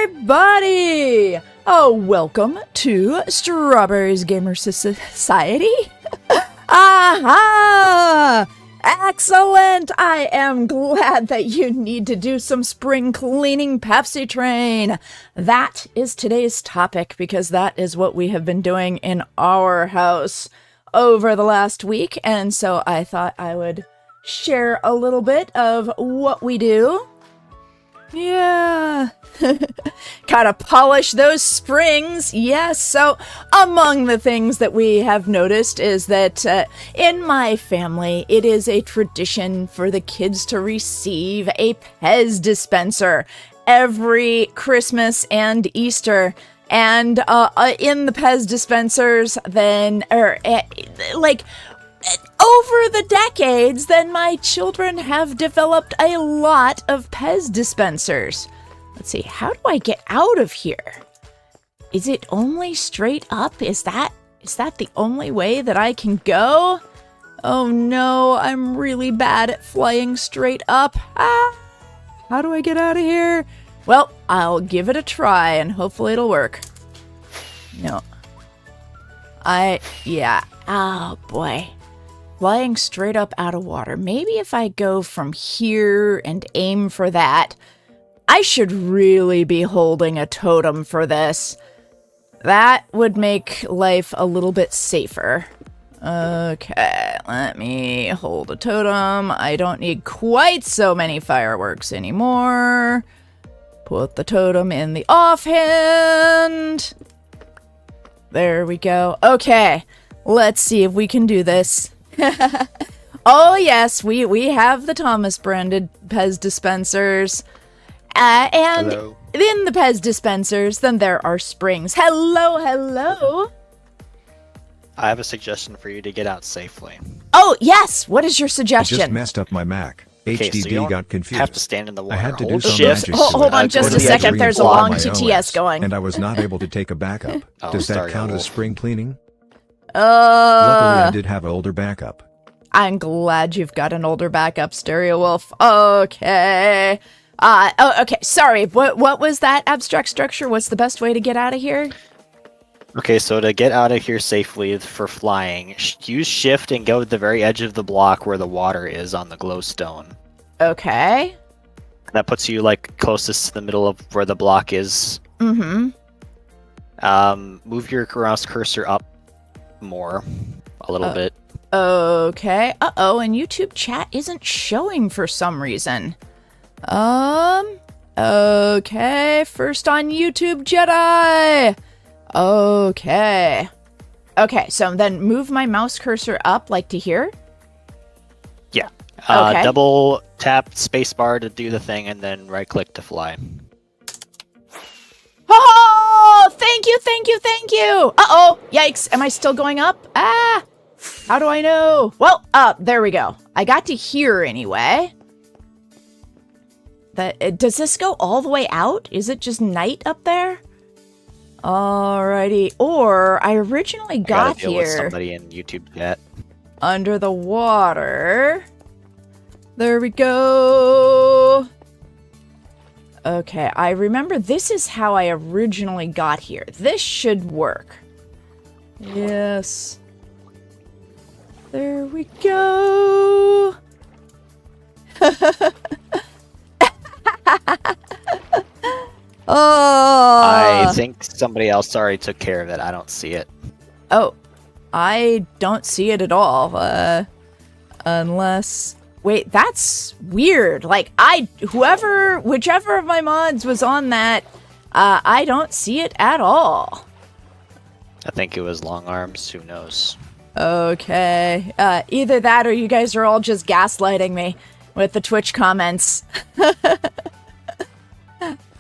everybody! Oh, welcome to Strawberry's Gamer Society. Aha! Excellent! I am glad that you need to do some spring cleaning, Pepsi Train. That is today's topic because that is what we have been doing in our house over the last week. And so I thought I would share a little bit of what we do. Yeah. Gotta polish those springs. Yes. So among the things that we have noticed is that in my family, it is a tradition for the kids to receive a Pez dispenser every Christmas and Easter. And in the Pez dispensers, then, over the decades, then my children have developed a lot of Pez dispensers. Let's see, how do I get out of here? Is it only straight up? Is that the only way that I can go? Oh no, I'm really bad at flying straight up. How do I get out of here? Well, I'll give it a try and hopefully it'll work. No. Oh boy. Flying straight up out of water. Maybe if I go from here and aim for that. I should really be holding a totem for this. That would make life a little bit safer. Okay, let me hold a totem. I don't need quite so many fireworks anymore. Put the totem in the offhand. There we go. Okay, let's see if we can do this. Oh yes, we have the Thomas branded Pez dispensers. And hello. In the Pez dispensers, then there are springs. Hello. I have a suggestion for you to get out safely. Oh yes, what is your suggestion? I just messed up my Mac. HDD got confused. You have to stand in the water. I had to do some magic. Hold on just a second. There's a long TTS going. And I was not able to take a backup. Does that count as spring cleaning? Luckily, I did have an older backup. I'm glad you've got an older backup, Stereo Wolf. Okay. Okay, sorry. What was that abstract structure? What's the best way to get out of here? Okay, so to get out of here safely for flying, use shift and go to the very edge of the block where the water is on the glowstone. Okay. That puts you, like, closest to the middle of where the block is. Mm-hmm. Move your mouse cursor up more. A little bit. Okay. Uh-oh, and YouTube chat isn't showing for some reason. Okay. First on YouTube, Jedi! Okay. Okay, so then move my mouse cursor up, like to here? Yeah. Okay. Double tap spacebar to do the thing, and then right-click to fly. Oh! Thank you! Uh-oh! Yikes! Am I still going up? How do I know? Well, there we go. I got to here anyway. Does this go all the way out? Is it just night up there? Alrighty. Or I originally got deal here with somebody in YouTube chat. under the water. There we go. Okay, I remember this is how I originally got here. This should work. Yes. There we go. Oh. I think somebody else already took care of it. I don't see it. Oh, I don't see it at all. Unless... Wait, that's weird. Like, whichever of my mods was on that, I don't see it at all. I think it was long arms. Who knows? Okay. Either that or you guys are all just gaslighting me with the Twitch comments.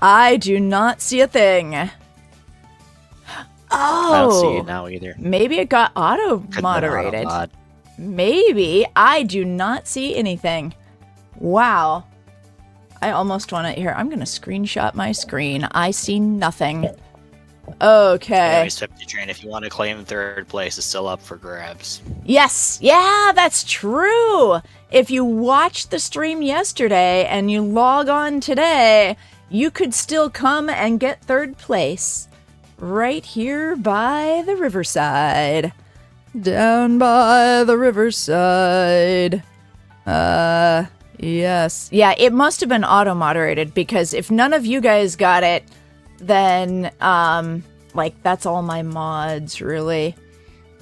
I do not see a thing. Oh. I don't see it now either. Maybe it got auto-moderated. Maybe. I do not see anything. Wow. I almost want to... Here, I'm going to screenshot my screen. I see nothing. Okay. Anyways, Pepsi Train, if you want to claim third place, is still up for grabs. Yes. Yeah, that's true. If you watched the stream yesterday and you log on today, you could still come and get third place right here by the riverside. Down by the riverside. Yes. Yeah, it must have been auto-moderated, because if none of you guys got it, then, like, that's all my mods, really.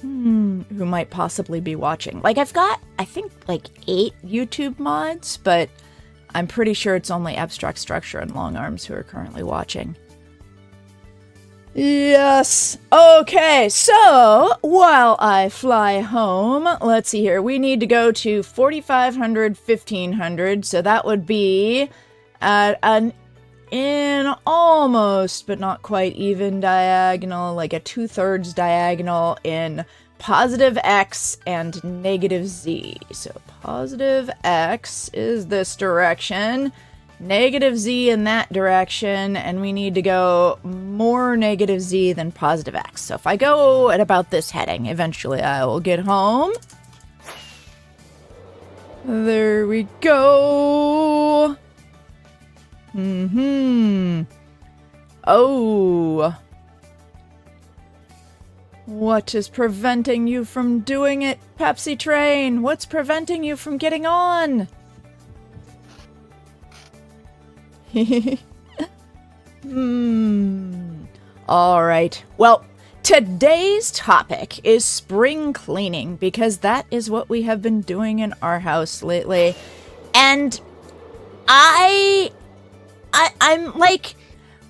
Who might possibly be watching. Like, I've got, I think, like 8 YouTube mods, but I'm pretty sure it's only Abstract Structure and Long Arms who are currently watching. Yes. Okay, so while I fly home, let's see here. We need to go to 4,500, 1,500, so that would be at an in almost, but not quite even diagonal, like a 2/3 diagonal in positive X and negative Z. So positive X is this direction, negative Z in that direction, and we need to go more negative Z than positive X. So if I go at about this heading, eventually I will get home. There we go. Oh. What is preventing you from doing it, Pepsi Train? What's preventing you from getting on? All right. Well, today's topic is spring cleaning, because that is what we have been doing in our house lately. And I'm like,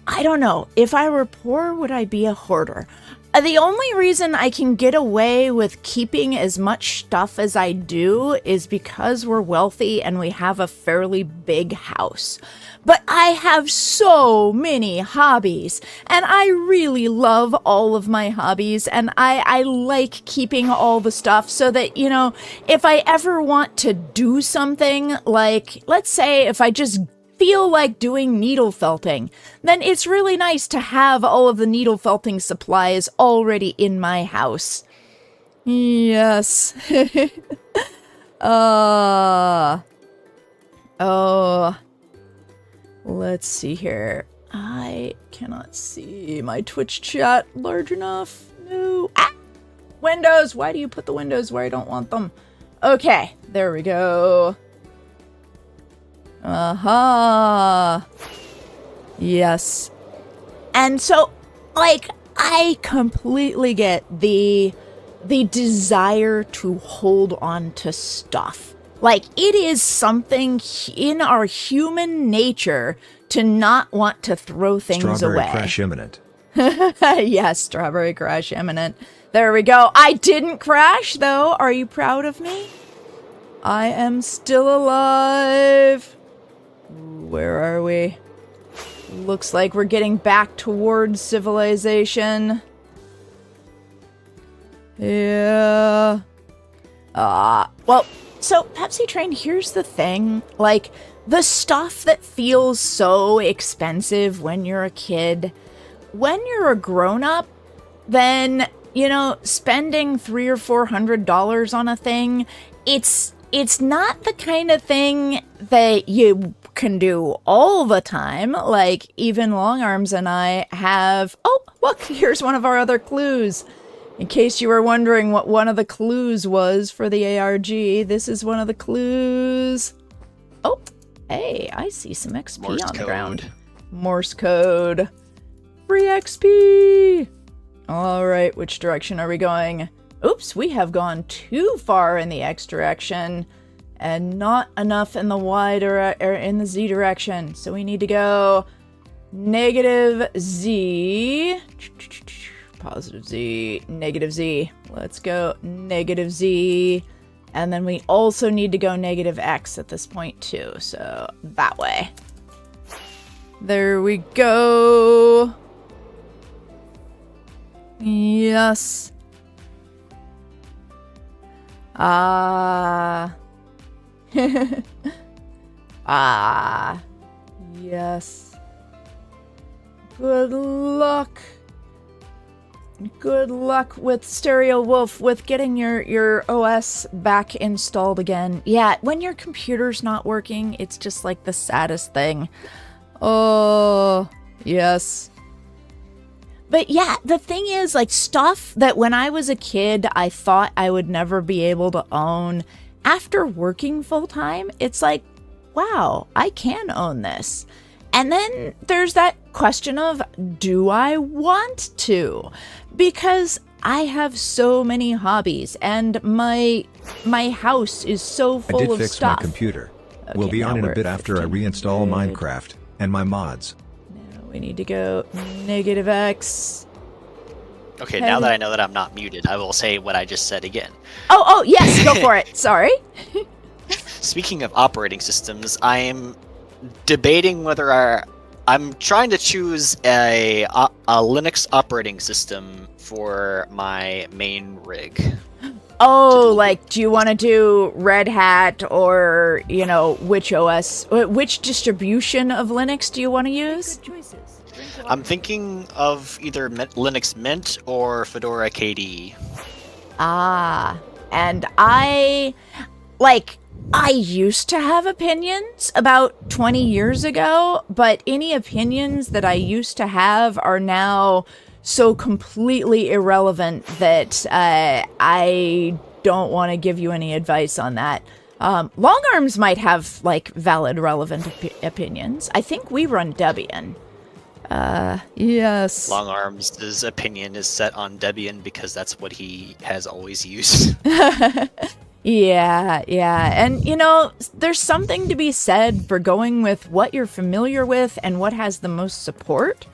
I don't know. If I were poor, would I be a hoarder? The only reason I can get away with keeping as much stuff as I do is because we're wealthy and we have a fairly big house. But I have so many hobbies, and I really love all of my hobbies, and I like keeping all the stuff so that, you know, if I ever want to do something, like, let's say if I just feel like doing needle felting, then it's really nice to have all of the needle felting supplies already in my house. Yes. Oh. Let's see here. I cannot see my Twitch chat large enough. No. Ah! Windows! Why do you put the windows where I don't want them? Okay, there we go. Aha. Yes. And so, like, I completely get the desire to hold on to stuff. Like, it is something in our human nature to not want to throw things Strawberry away. crash imminent. Yes, strawberry crash imminent. There we go. I didn't crash, though. Are you proud of me? I am still alive. Where are we? Looks like we're getting back towards civilization. Yeah. Well, so Pepsi Train, here's the thing. Like, the stuff that feels so expensive when you're a kid, when you're a grown-up, then, you know, spending $300 or $400 on a thing, it's not the kind of thing that you can do all the time. Like, even Long Arms and I have... Oh, look, here's one of our other clues. In case you were wondering what one of the clues was for the ARG, this is one of the clues. Oh, hey, I see some XP Morse on the code. ground. Morse code. Free XP! Alright, which direction are we going? Oops, we have gone too far in the X direction and not enough in the Y or in the Z direction. So we need to go negative Z, positive Z, negative Z. Let's go negative Z. And then we also need to go negative X at this point too. So that way. There we go. Yes. Yes. Good luck. Good luck with Stereo Wolf with getting your OS back installed again. Yeah, when your computer's not working, it's just like the saddest thing. Oh, yes. But yeah, the thing is, like, stuff that when I was a kid, I thought I would never be able to own. After working full time, it's like, wow, I can own this. And then there's that question of, do I want to? Because I have so many hobbies, and my house is so full of stuff. I did fix my computer. Okay, we'll be on in a bit after I 15. reinstall Good. Minecraft and my mods. Now we need to go -X. Okay, now that I know that I'm not muted, I will say what I just said again. Oh, yes, go for it. Sorry. Speaking of operating systems, I'm debating whether I'm trying to choose a Linux operating system for my main rig. Oh, like, do you want to do Red Hat or, which OS, which distribution of Linux do you want to use? I'm thinking of either Linux Mint or Fedora KDE. Ah, and I used to have opinions about 20 years ago, but any opinions that I used to have are now so completely irrelevant that I don't want to give you any advice on that. Long Arms might have, valid, relevant opinions. I think we run Debian. Yes. Long Arms' opinion is set on Debian because that's what he has always used. Yeah. And, there's something to be said for going with what you're familiar with and what has the most support,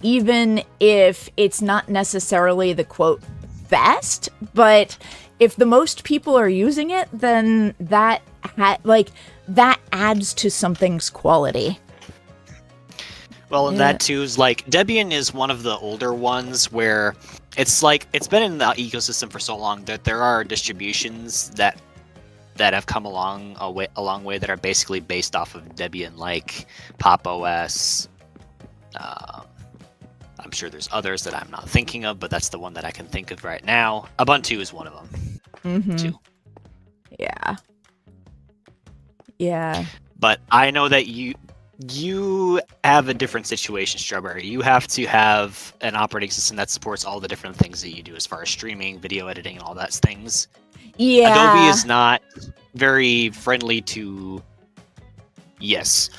even if it's not necessarily the, quote, best. But if the most people are using it, then that adds to something's quality. Well, and that too is Debian is one of the older ones where it's been in the ecosystem for so long that there are distributions that have come a long way that are basically based off of Debian, like Pop OS. I'm sure there's others that I'm not thinking of, but that's the one that I can think of right now. Ubuntu is one of them. Mm-hmm. Too. Yeah. But I know that you have a different situation, Strawberry. You have to have an operating system that supports all the different things that you do as far as streaming, video editing, and all that things. Yeah. Adobe is not very friendly to... Yes.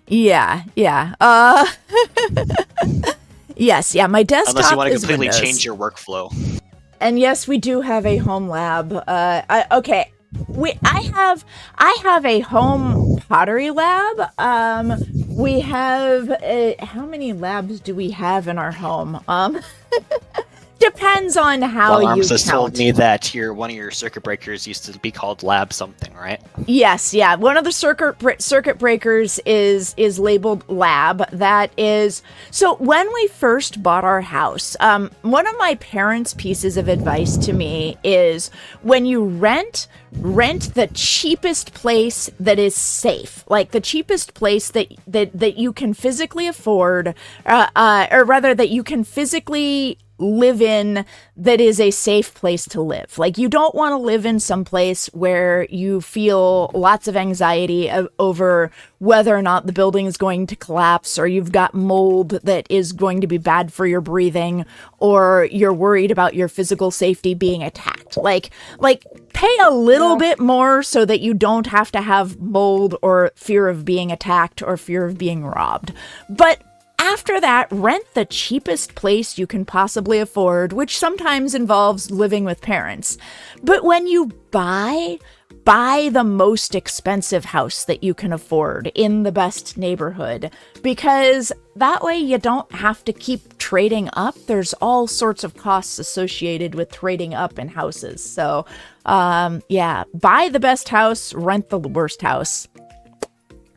Yeah. Yes, my desktop Unless you want to is completely Windows. change your workflow. And yes, we do have a home lab. Okay. I have a home pottery lab. We have how many labs do we have in our home? Depends on how you Arms has count. told me that one of your circuit breakers used to be called lab something, right? Yes, yeah. One of the circuit breakers is labeled lab. That is so. When we first bought our house, one of my parents' pieces of advice to me is when you rent the cheapest place that is safe, like the cheapest place that you can physically afford, or rather that you can physically live in, that is a safe place to live. Like, you don't want to live in some place where you feel lots of anxiety over whether or not the building is going to collapse, or you've got mold that is going to be bad for your breathing, or you're worried about your physical safety being attacked. Like pay a little bit more so that you don't have to have mold or fear of being attacked or fear of being robbed. But after that, rent the cheapest place you can possibly afford, which sometimes involves living with parents. But when you buy the most expensive house that you can afford in the best neighborhood, because that way you don't have to keep trading up. There's all sorts of costs associated with trading up in houses. So, buy the best house, rent the worst house.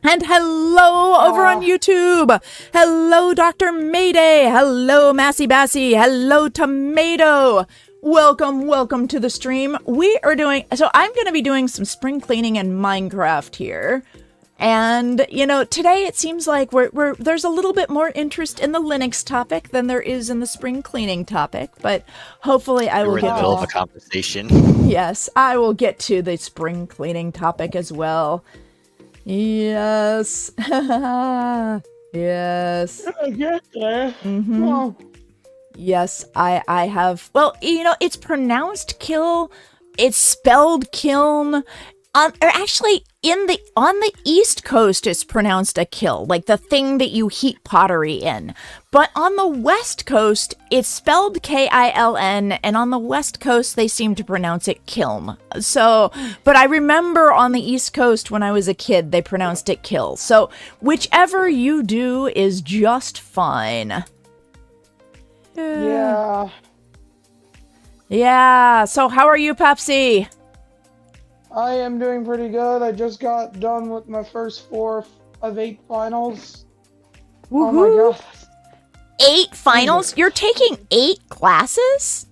And hello over on YouTube. Hello, Dr. Mayday. Hello, Massey Bassy. Hello, Tomato. Welcome to the stream. I'm going to be doing some spring cleaning in Minecraft here. And, today it seems like there's a little bit more interest in the Linux topic than there is in the spring cleaning topic, but hopefully I will We're in get the middle to of a conversation. Yes, I will get to the spring cleaning topic as well. Yes. Yes. I get there. Mm-hmm. Oh. Yes, I have. Well, it's pronounced kill. It's spelled kiln. Or actually, on the East Coast, it's pronounced a kill, like the thing that you heat pottery in. But on the West Coast, it's spelled Kiln, and on the West Coast, they seem to pronounce it kiln. So, but I remember on the East Coast when I was a kid, they pronounced it kill. So, whichever you do is just fine. Yeah. Yeah. So, how are you, Pepsi? I am doing pretty good. I just got done with my first 4 of 8 finals. Woohoo. Oh my god. 8 finals? You're taking 8 classes?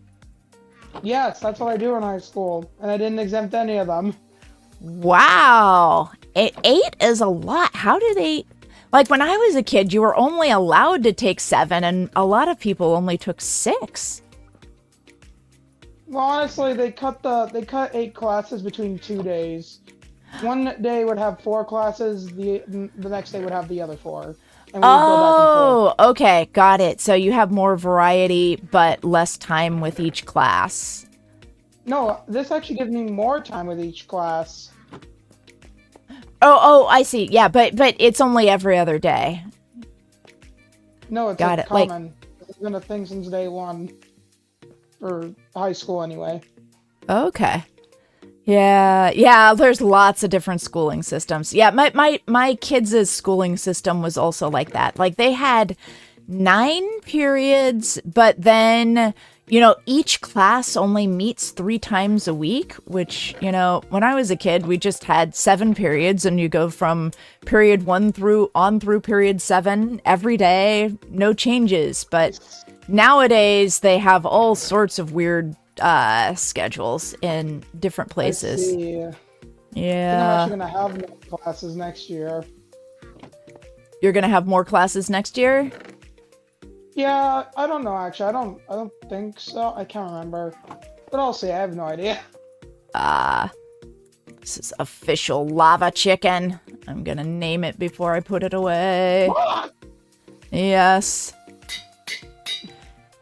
Yes, that's what I do in high school, and I didn't exempt any of them. Wow. 8 is a lot. How do they... Like, when I was a kid, you were only allowed to take 7, and a lot of people only took 6. Well, honestly, they cut 8 classes between 2 days. One day would have 4 classes, the next day would have the other 4. And we would go back and forth. Okay, got it. So you have more variety, but less time with each class. No, this actually gives me more time with each class. Oh, I see. Yeah, but it's only every other day. No, it's Got like it. Like- common. It's been a thing since day 1. For high school, anyway. Okay. Yeah, there's lots of different schooling systems. Yeah, my kids' schooling system was also like that. Like, they had 9 periods, but then, each class only meets 3 times a week, which, when I was a kid, we just had 7 periods, and you go from period 1 through period 7 every day, no changes. But nowadays, they have all sorts of weird schedules in different places. I see. I think I'm Yeah. actually gonna have more classes next year. You're going to have more classes next year? Yeah, I don't know actually. I don't think so. I can't remember. But I'll see. I have no idea. This is official lava chicken. I'm going to name it before I put it away. Yes.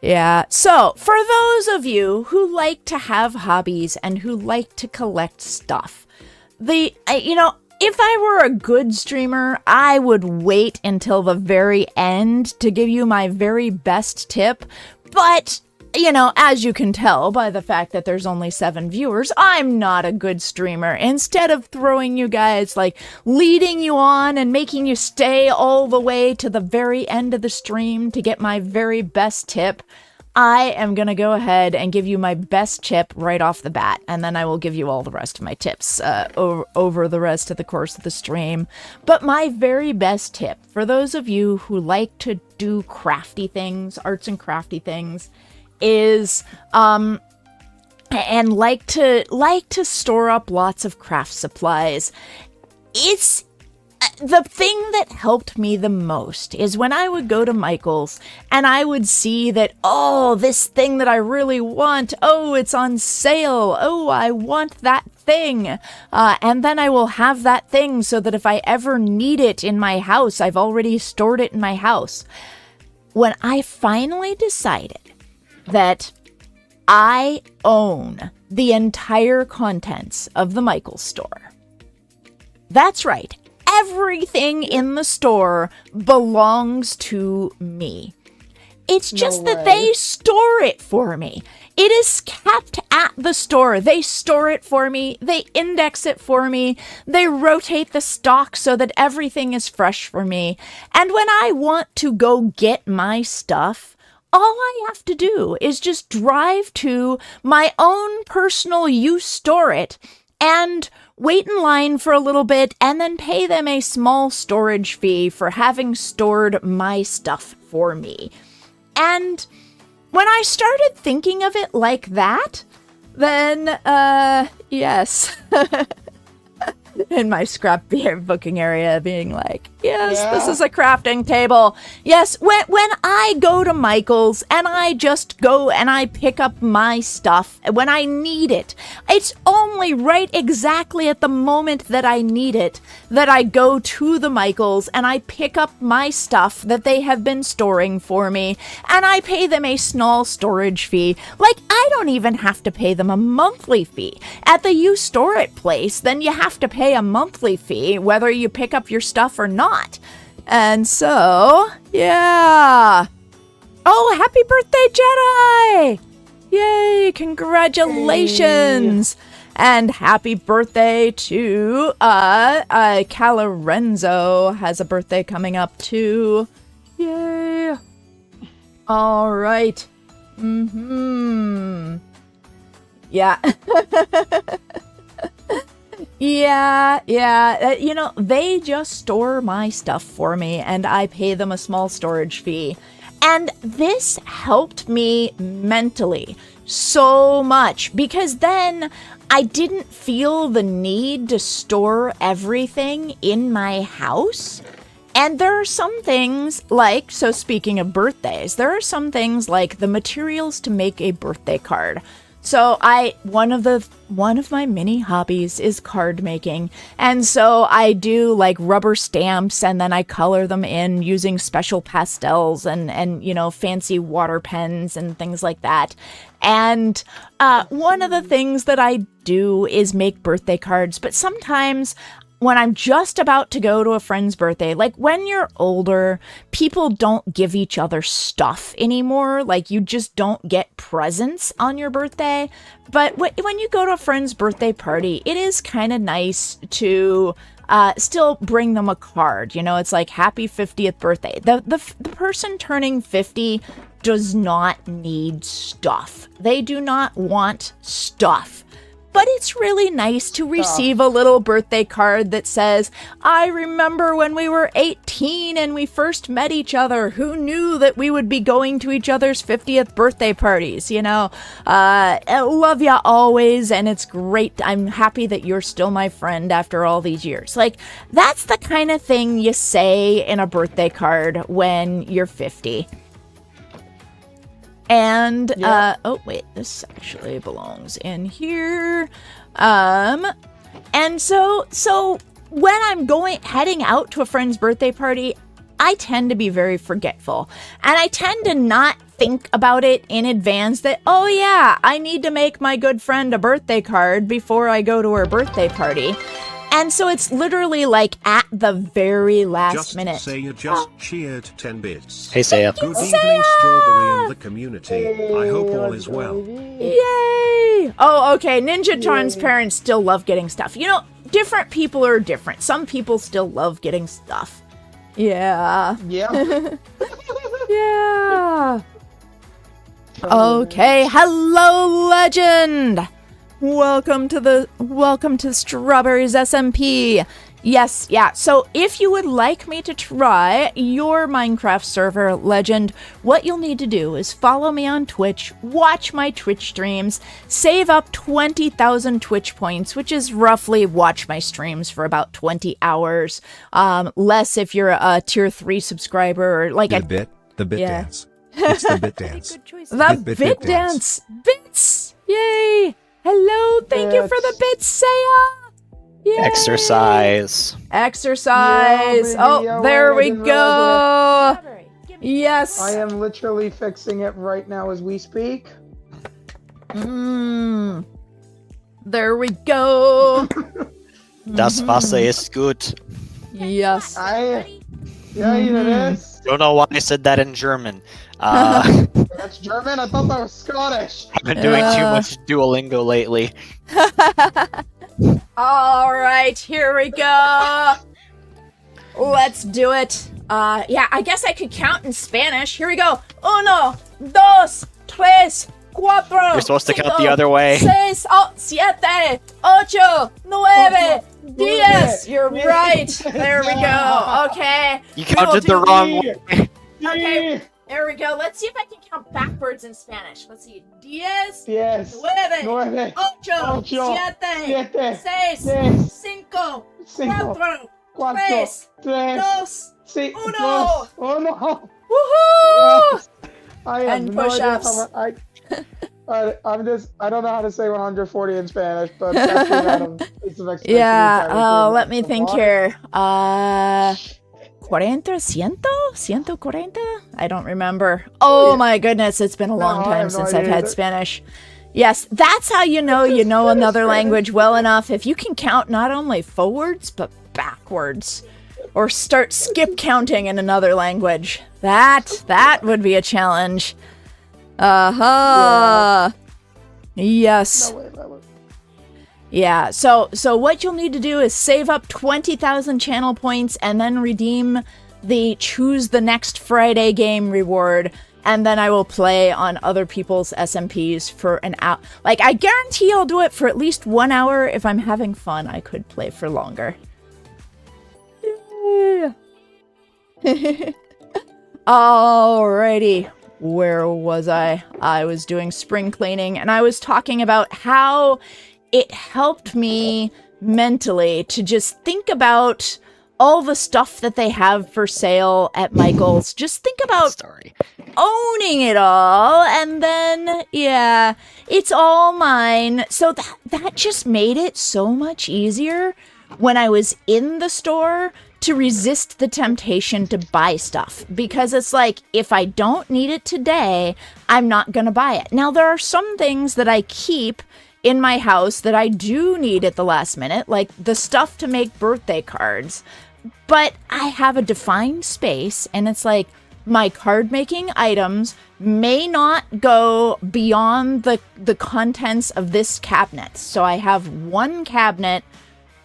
Yeah. So, for those of you who like to have hobbies and who like to collect stuff, if I were a good streamer, I would wait until the very end to give you my very best tip. But, as you can tell by the fact that there's only 7 viewers, I'm not a good streamer. Instead of throwing you guys, leading you on and making you stay all the way to the very end of the stream to get my very best tip, I am going to go ahead and give you my best tip right off the bat, and then I will give you all the rest of my tips over the rest of the course of the stream. But my very best tip, for those of you who like to do crafty things, arts and crafty things, is and like to store up lots of craft supplies. It's the thing that helped me the most is when I would go to Michael's and I would see that, this thing that I really want, it's on sale. I want that thing. And then I will have that thing so that if I ever need it in my house, I've already stored it in my house. When I finally decided that I own the entire contents of the Michael's store. That's right. Everything in the store belongs to me. It's just that they store it for me. It is kept at the store. They store it for me. They index it for me. They rotate the stock so that everything is fresh for me. And when I want to go get my stuff, all I have to do is just drive to my own personal use storage and wait in line for a little bit and then pay them a small storage fee for having stored my stuff for me. And when I started thinking of it like that, then, yes. in my scrapbooking area being like, yes, this is a crafting table. Yes, when I go to Michael's and I just go and I pick up my stuff when I need it, it's only right exactly at the moment that I need it that I go to the Michael's and I pick up my stuff that they have been storing for me and I pay them a small storage fee. Like, I don't even have to pay them a monthly fee. At the You Store It place, then you have to pay a monthly fee whether you pick up your stuff or not. And so, yeah. Oh, happy birthday, Jedi! Yay, congratulations! Hey. And happy birthday to, Calorenzo has a birthday coming up too. Yay! All right. Yeah. Yeah. You know, they just store my stuff for me and I pay them a small storage fee. And this helped me mentally so much because then I didn't feel the need to store everything in my house. And there are some things like, so speaking of birthdays, there are some things like the materials to make a birthday card. So one of my mini hobbies is card making. And so I do like rubber stamps and then I color them in using special pastels and you know, fancy water pens and things like that. And one of the things that I do is make birthday cards, but sometimes when I'm just about to go to a friend's birthday, like when you're older, people don't give each other stuff anymore. Like you just don't get presents on your birthday. But when you go to a friend's birthday party, it is kind of nice to still bring them a card. You know, it's like happy 50th birthday. The person turning 50 does not need stuff. They do not want stuff. But it's really nice to receive a little birthday card that says, I remember when we were 18 and we first met each other. Who knew that we would be going to each other's 50th birthday parties? You know, I love ya always, and it's great. I'm happy that you're still my friend after all these years. Like, that's the kind of thing you say in a birthday card when you're 50. And, oh, wait, this actually belongs in here. And so when I'm heading out to a friend's birthday party, I tend to be very forgetful. And I tend to not think about it in advance that, oh yeah, I need to make my good friend a birthday card before I go to her birthday party. And so it's literally like at the very last minute. Saya just cheered 10 bits. Hey, Saya. Good evening, Strawberry and the community. I hope all is well. Yay! Oh, okay. Ninja Tron's parents still love getting stuff. You know, different people are different. Some people still love getting stuff. Yeah. Yeah. Yeah. Okay. Hello, legend. Welcome to StrawberryGS SMP. Yes, yeah. So if you would like me to try your Minecraft server, Legend, what you'll need to do is follow me on Twitch, watch my Twitch streams, save up 20,000 Twitch points, which is roughly watch my streams for about 20 hours. Less if you're a tier 3 subscriber or like the bit dance. It's the bit dance. The bit dance. Bits. Yay. Hello, thank you for the bits, Saya! Yay. Exercise. Oh, there we go! Yes! I am literally fixing it right now as we speak. There we go! Das Wasser ist gut. Yes. Don't know why I said that in German. That's German? I thought that was Scottish. I've been doing too much Duolingo lately. All right, here we go. Let's do it. Yeah, I guess I could count in Spanish. Here we go. 1, 2, 3, 4. You're supposed to count the other way. 6, 7, 8, 9, 10. You're right. There we go. Okay. You counted the wrong way. Okay. There we go. Let's see if I can count backwards in Spanish. Let's see. 10, 9, 8, 7, 6, 5, cinco, cuatro, tres, dos, dos, uno. Woohoo! Yes. I have And no idea push-ups. I don't know how to say 140 in Spanish, but that's the amount of piece of exercise. Yeah, let me think here. 40, ciento cuarenta? I don't remember. Oh my goodness, it's been a long time since I've had Spanish. Yes, that's how you know another language well enough. If you can count not only forwards, but backwards. Or start skip counting in another language. That would be a challenge. Uh-huh. Yes. Yeah, so what you'll need to do is save up 20,000 channel points and then redeem the Choose the Next Friday game reward, and then I will play on other people's SMPs for an hour. Like, I guarantee I'll do it for at least 1 hour. If I'm having fun, I could play for longer. Yeah. Alrighty. Where was I? I was doing spring cleaning, and I was talking about how it helped me mentally to just think about all the stuff that they have for sale at Michael's. Just think about owning it all, and then, yeah, it's all mine. So that just made it so much easier when I was in the store to resist the temptation to buy stuff, because it's like, if I don't need it today, I'm not gonna buy it. Now, there are some things that I keep in my house that I do need at the last minute, like the stuff to make birthday cards, but I have a defined space, and it's like, my card making items may not go beyond the contents of this cabinet. So I have one cabinet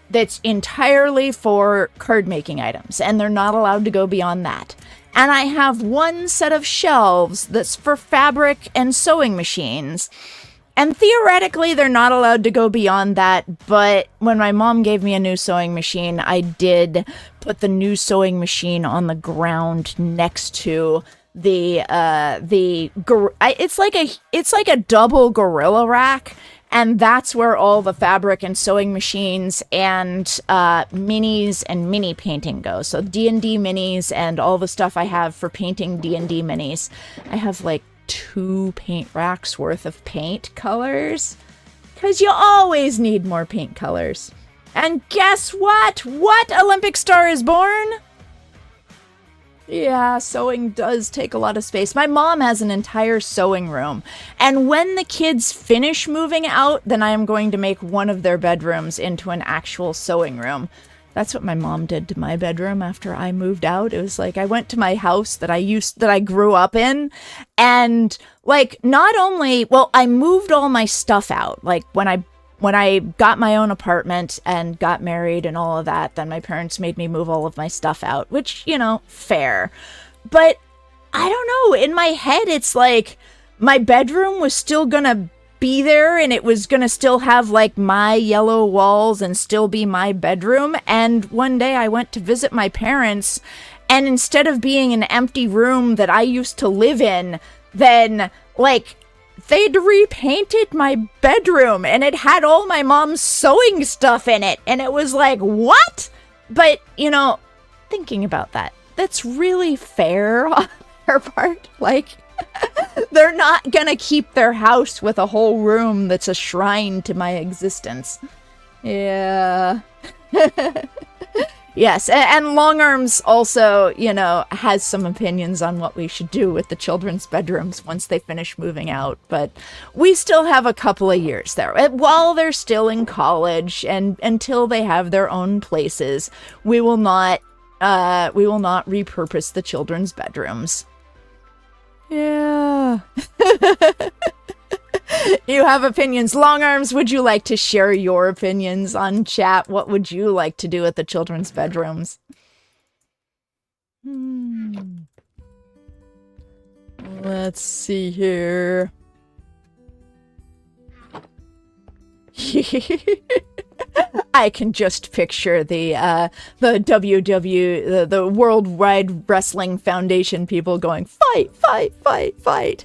that's entirely for card making items, and they're not allowed to go beyond that. And I have one set of shelves that's for fabric and sewing machines. And theoretically, they're not allowed to go beyond that, but when my mom gave me a new sewing machine, I did put the new sewing machine on the ground next to it's like a double gorilla rack, and that's where all the fabric and sewing machines and minis and mini painting go. So D&D minis and all the stuff I have for painting D&D minis. I have like 2 paint racks worth of paint colors, because you always need more paint colors. And guess what? What Olympic star is born? Yeah, sewing does take a lot of space. My mom has an entire sewing room, and when the kids finish moving out, then I am going to make one of their bedrooms into an actual sewing room. That's what my mom did to my bedroom after I moved out. It was like, I went to my house that I grew up in, and like, not only, well, I moved all my stuff out. Like, when I got my own apartment and got married and all of that, then my parents made me move all of my stuff out, which, you know, fair. But I don't know, in my head, it's like my bedroom was still gonna be there, and it was gonna still have like my yellow walls and still be my bedroom. And one day I went to visit my parents, and instead of being an empty room that I used to live in, then like they'd repainted my bedroom, and it had all my mom's sewing stuff in it, and it was like, what? But, you know, thinking about that, that's really fair on their part. Like, they're not gonna keep their house with a whole room that's a shrine to my existence. Yeah. Yes, and Long Arms also, you know, has some opinions on what we should do with the children's bedrooms once they finish moving out, but we still have a couple of years there. While they're still in college and until they have their own places, we will not repurpose the children's bedrooms. Yeah. You have opinions. Long Arms, would you like to share your opinions on chat? What would you like to do at the children's bedrooms? Let's see here. I can just picture the WW, the Worldwide Wrestling Foundation people going, fight, fight, fight, fight.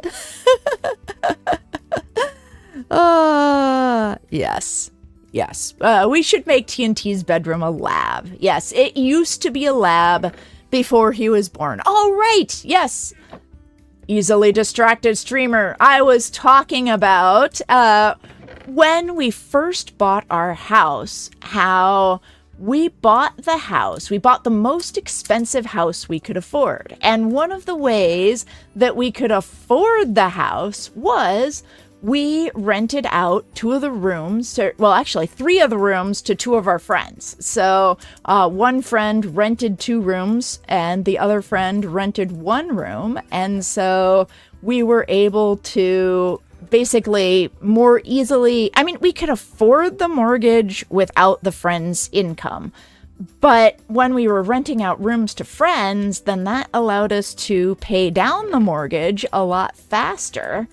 Yes. Yes. We should make TNT's bedroom a lab. Yes, it used to be a lab before he was born. Oh, right. Yes. Easily distracted streamer. I was talking about when we first bought our house, how we bought the house. We bought the most expensive house we could afford. And one of the ways that we could afford the house was we rented out 2 of the rooms, well, actually 3 of the rooms to 2 of our friends. So one friend rented 2 rooms and the other friend rented 1 room. And so we were able to basically more easily, I mean, we could afford the mortgage without the friend's income. But when we were renting out rooms to friends, then that allowed us to pay down the mortgage a lot faster,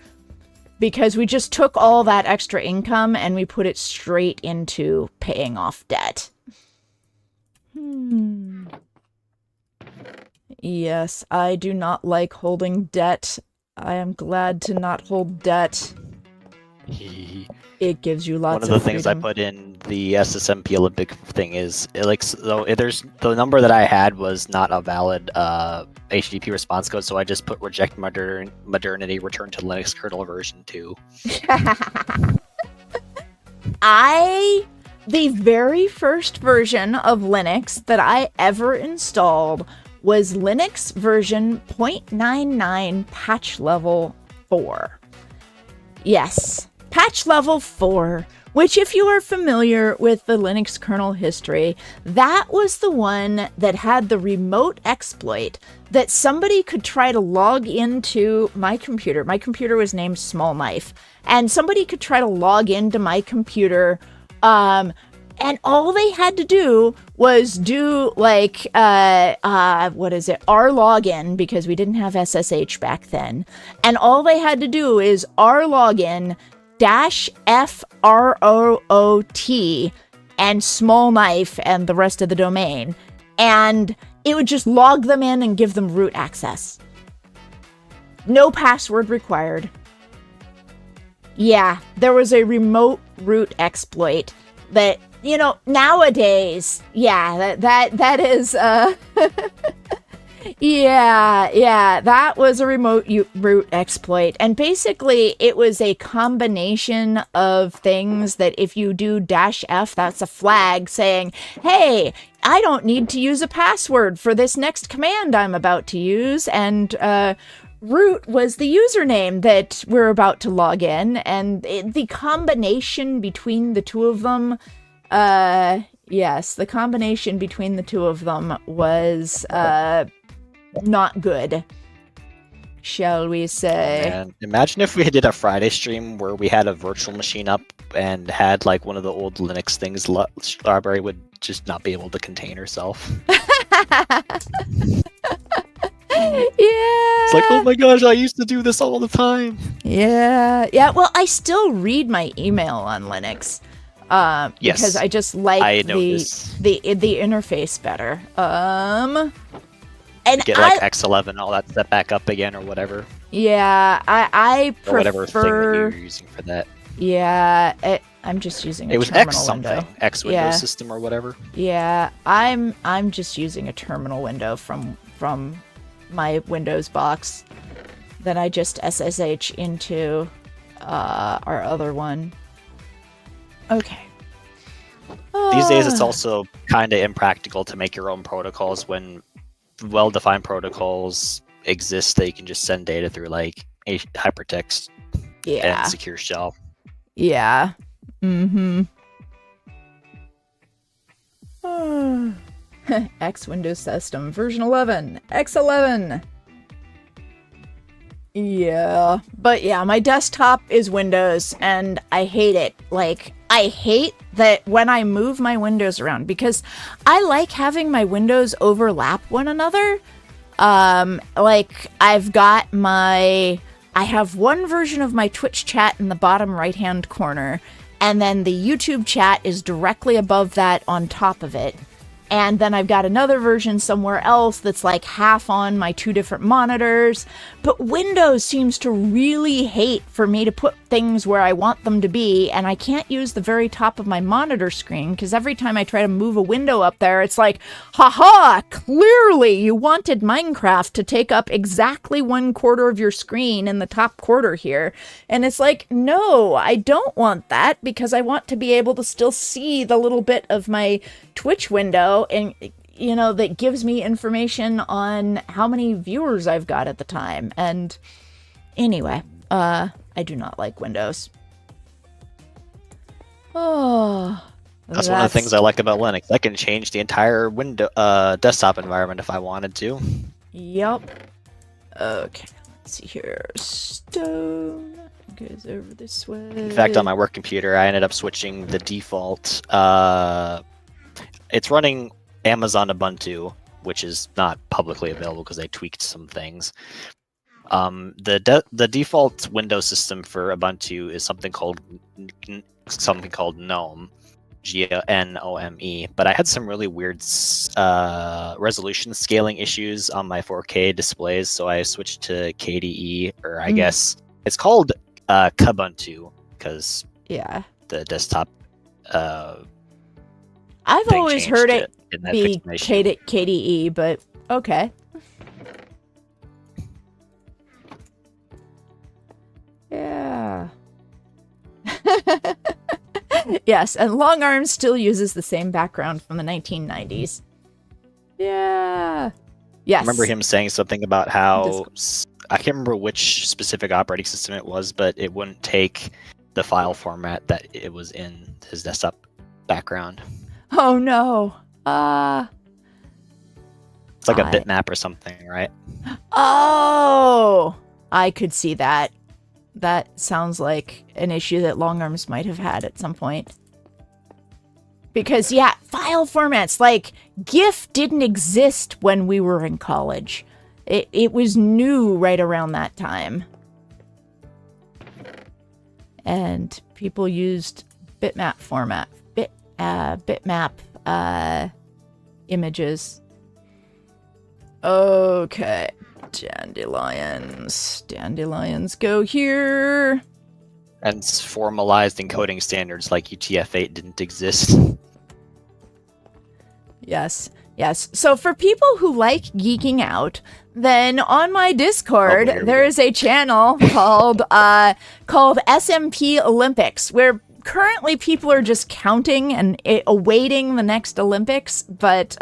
because we just took all that extra income and we put it straight into paying off debt. Yes, I do not like holding debt. I am glad to not hold debt. It gives you lots of One of the things I freedom. put in the SSMP Olympic thing is, there's the number that I had was not a valid HTTP response code, so I just put reject modernity, return to Linux kernel version 2. The very first version of Linux that I ever installed was Linux version 0.99 patch level 4. Yes, patch level 4, which, if you are familiar with the Linux kernel history, that was the one that had the remote exploit that somebody could try to log into my computer. My computer was named Small Knife, and somebody could try to log into my computer, and all they had to do was do like, rlogin, because we didn't have SSH back then. And all they had to do is rlogin -FROOT and Small Knife and the rest of the domain. And it would just log them in and give them root access. No password required. Yeah, there was a remote root exploit that, you know, nowadays, yeah, that is, yeah, that was a remote root exploit. And basically, it was a combination of things that if you do -F, that's a flag saying, hey, I don't need to use a password for this next command I'm about to use. And root was the username that we're about to log in. And the combination between the 2 of them, yes, the combination between the 2 of them was not good, shall we say. And imagine if we did a Friday stream where we had a virtual machine up and had like one of the old Linux things. Strawberry would just not be able to contain herself. Yeah. It's like, oh my gosh, I used to do this all the time. Yeah. Well, I still read my email on Linux. Yes, because I just like the interface better. And get like X11, all that set back up again or whatever. Yeah, I prefer, or whatever thing that you're using for that. Yeah, I'm just using a terminal X something, window. X Windows system or whatever. Yeah, I'm just using a terminal window from my Windows box. Then I just SSH into our other one. Okay. These days, it's also kind of impractical to make your own protocols when well-defined protocols exist that you can just send data through, like hypertext and secure shell. Yeah. Mm-hmm. X Windows System version 11. X11. Yeah. But yeah, my desktop is Windows and I hate it. Like, I hate that when I move my windows around, because I like having my windows overlap one another. Like, I have one version of my Twitch chat in the bottom right-hand corner, and then the YouTube chat is directly above that on top of it. And then I've got another version somewhere else that's like half on my 2 different monitors. But Windows seems to really hate for me to put things where I want them to be, and I can't use the very top of my monitor screen because every time I try to move a window up there, it's like, haha, clearly you wanted Minecraft to take up exactly 1/4 of your screen in the top quarter here. And it's like, no, I don't want that because I want to be able to still see the little bit of my Twitch window and, you know, that gives me information on how many viewers I've got at the time. And anyway, I do not like Windows. Oh, that's one of the things I like about Linux. I can change the entire window desktop environment if I wanted to. Yep. Okay, let's see here. Stone goes over this way. In fact, on my work computer, I ended up switching the default. It's running Amazon Ubuntu, which is not publicly available because they tweaked some things. The default Windows system for Ubuntu is something called GNOME, GNOME. But I had some really weird resolution scaling issues on my 4K displays, so I switched to KDE, or I guess it's called Kubuntu because the desktop. I've always heard it be KDE, but okay. Yeah. Yes, and Long Arms still uses the same background from the 1990s. Yeah. Yes. I remember him saying something about how I can't remember which specific operating system it was, but it wouldn't take the file format that it was in his desktop background. Oh no. It's like a bitmap or something, right? Oh, I could see that. That sounds like an issue that Long Arms might have had at some point. Because, yeah, file formats, like GIF didn't exist when we were in college. It was new right around that time. And people used bitmap format, bitmap images. Okay. Dandelions go here. And formalized encoding standards like UTF-8 didn't exist. Yes. So for people who like geeking out, then on my Discord there is a channel called SMP Olympics, where currently people are just counting and awaiting the next Olympics, but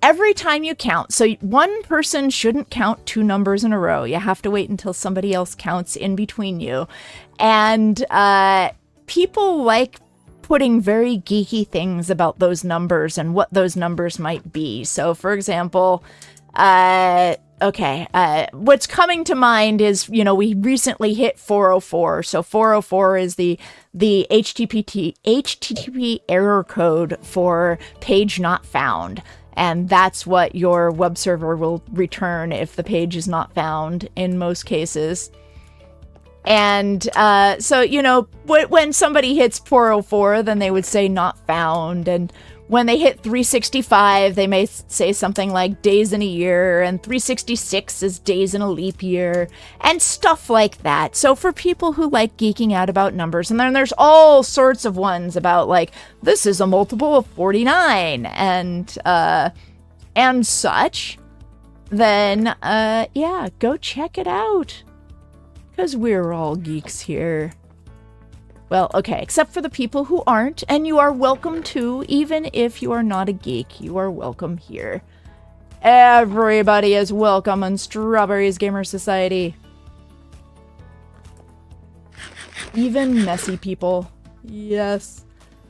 every time you count, so one person shouldn't count two numbers in a row. You have to wait until somebody else counts in between you. And people like putting very geeky things about those numbers and what those numbers might be. So, for example, what's coming to mind is, you know, we recently hit 404. So 404 is the HTTP error code for page not found. And that's what your web server will return if the page is not found in most cases. And so, you know, when somebody hits 404, then they would say not found. And when they hit 365, they may say something like days in a year, and 366 is days in a leap year, and stuff like that. So for people who like geeking out about numbers, and then there's all sorts of ones about like, this is a multiple of 49 and such, then yeah, go check it out. Because we're all geeks here. Well, okay, except for the people who aren't, and you are welcome to, even if you are not a geek, you are welcome here. Everybody is welcome on Strawberry's Gamer Society. Even messy people. Yes.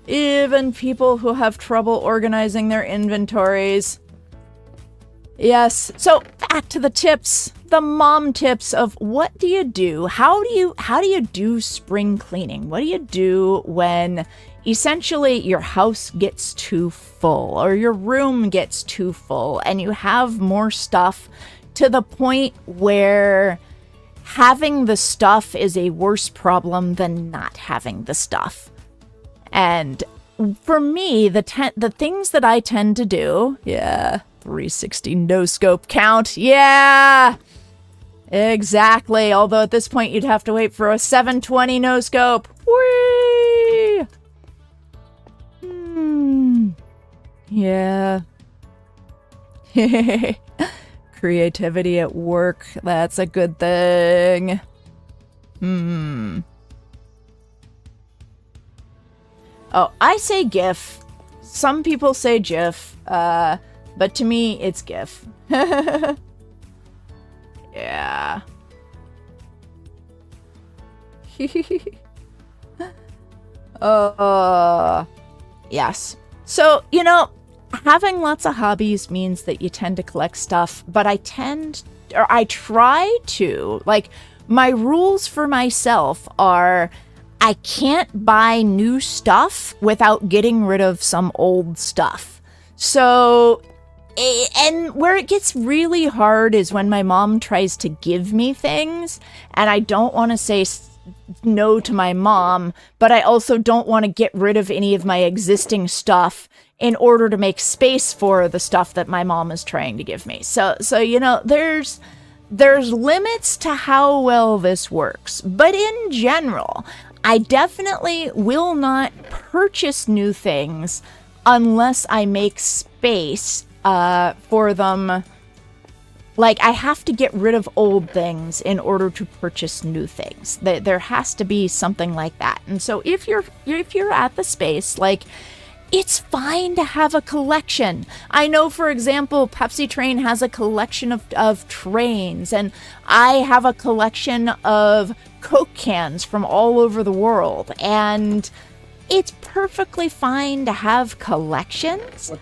Even people who have trouble organizing their inventories. Yes. So back to the tips, the mom tips of what do you do? How do you do spring cleaning? What do you do when essentially your house gets too full or your room gets too full and you have more stuff to the point where having the stuff is a worse problem than not having the stuff? And for me, the things that I tend to do, 360 no scope count. Yeah. Exactly. Although at this point you'd have to wait for a 720 no scope. Whee! Yeah. Creativity at work. That's a good thing. Oh, I say GIF. Some people say GIF. But to me, it's GIF. Yeah. Yes. So, having lots of hobbies means that you tend to collect stuff, but I try to, my rules for myself are I can't buy new stuff without getting rid of some old stuff. So, and where it gets really hard is when my mom tries to give me things, and I don't want to say no to my mom, but I also don't want to get rid of any of my existing stuff in order to make space for the stuff that my mom is trying to give me. So there's limits to how well this works. But in general, I definitely will not purchase new things unless I make space for them. I have to get rid of old things in order to purchase new things. There has to be something like that. And so if you're at the space, it's fine to have a collection. I know, for example, Pepsi Train has a collection of trains, and I have a collection of Coke cans from all over the world. And it's perfectly fine to have collections.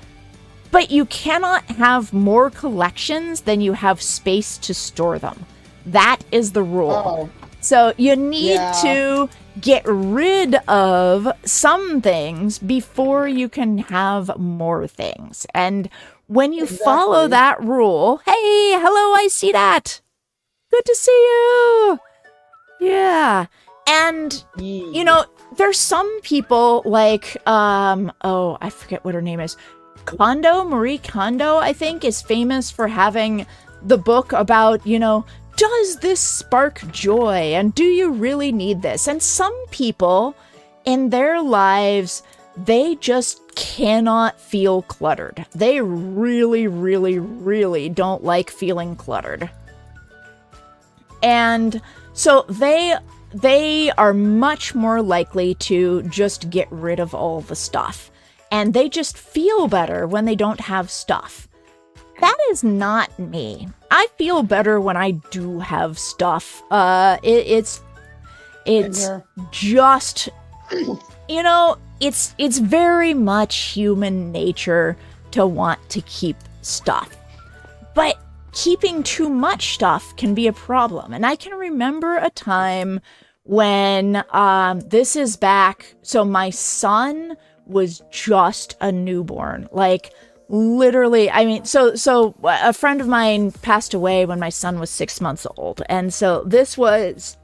But you cannot have more collections than you have space to store them. That is the rule. Oh. So you need to get rid of some things before you can have more things. And when you follow that rule, hey, hello, I see that. Good to see you. Yeah. And, there's some people I forget what her name is. Marie Kondo, I think, is famous for having the book about, does this spark joy? And do you really need this? And some people in their lives, they just cannot feel cluttered. They really, really, really don't like feeling cluttered. And so they are much more likely to just get rid of all the stuff. And they just feel better when they don't have stuff. That is not me. I feel better when I do have stuff. It's just, it's very much human nature to want to keep stuff. But keeping too much stuff can be a problem. And I can remember a time when, this is back, so my son was just a newborn. Literally, so a friend of mine passed away when my son was 6 months old. And so this was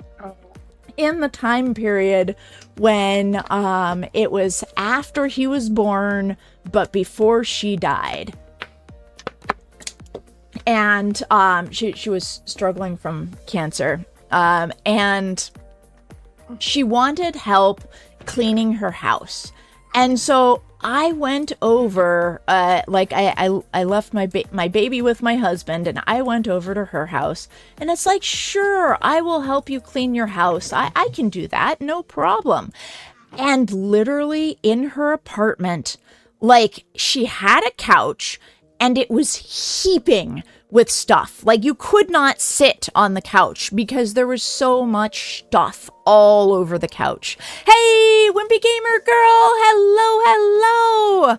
in the time period when it was after he was born, but before she died. And she was struggling from cancer. And she wanted help cleaning her house. And so I went over, I left my baby with my husband, and I went over to her house. And it's sure, I will help you clean your house. I can do that, no problem. And literally in her apartment, she had a couch, and it was heaping with stuff. You could not sit on the couch because there was so much stuff all over the couch. Hey, Wimpy Gamer Girl! Hello!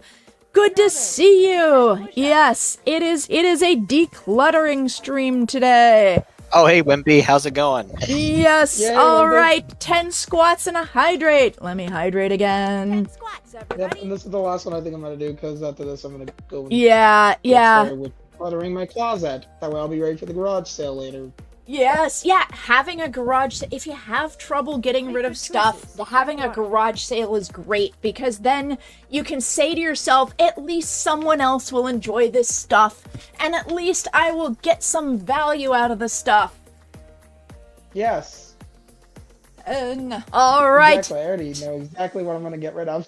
Good to see you! Yes, it is a decluttering stream today. Oh, hey, Wimpy, how's it going? Yes, Yay, all Wimpy. right. 10 squats and a hydrate. Let me hydrate again. 10 squats, everybody. Yep, and this is the last one I think I'm gonna do, because after this I'm gonna go and Yeah. start with cluttering my closet. That way I'll be ready for the garage sale later. Yes, yeah, having a garage sale, if you have trouble getting rid of stuff, having a garage sale is great, because then you can say to yourself, at least someone else will enjoy this stuff, and at least I will get some value out of the stuff. Yes. And all right. Exactly. I already know exactly what I'm gonna get rid of.